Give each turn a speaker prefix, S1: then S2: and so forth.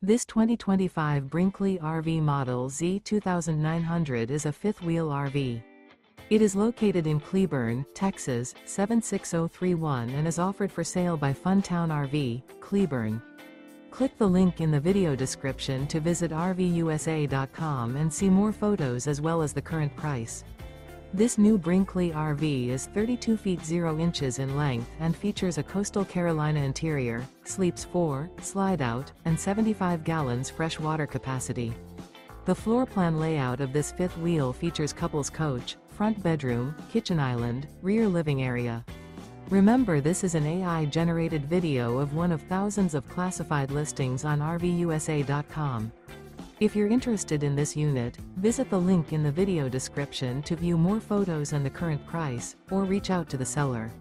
S1: This 2025 Brinkley RV Model Z 2900 is a fifth-wheel RV. It is located in Cleburne, Texas, 76031 and is offered for sale by Funtown RV, Cleburne. Click the link in the video description to visit RVUSA.com and see more photos as well as the current price. This new Brinkley RV is 32 feet 0 inches in length and features a Coastal Carolina interior, sleeps 4, slide-out, and 75 gallons fresh water capacity. The floor plan layout of this fifth wheel features couples coach, front bedroom, kitchen island, rear living area. Remember, this is an AI-generated video of one of thousands of classified listings on RVUSA.com. If you're interested in this unit, visit the link in the video description to view more photos and the current price, or reach out to the seller.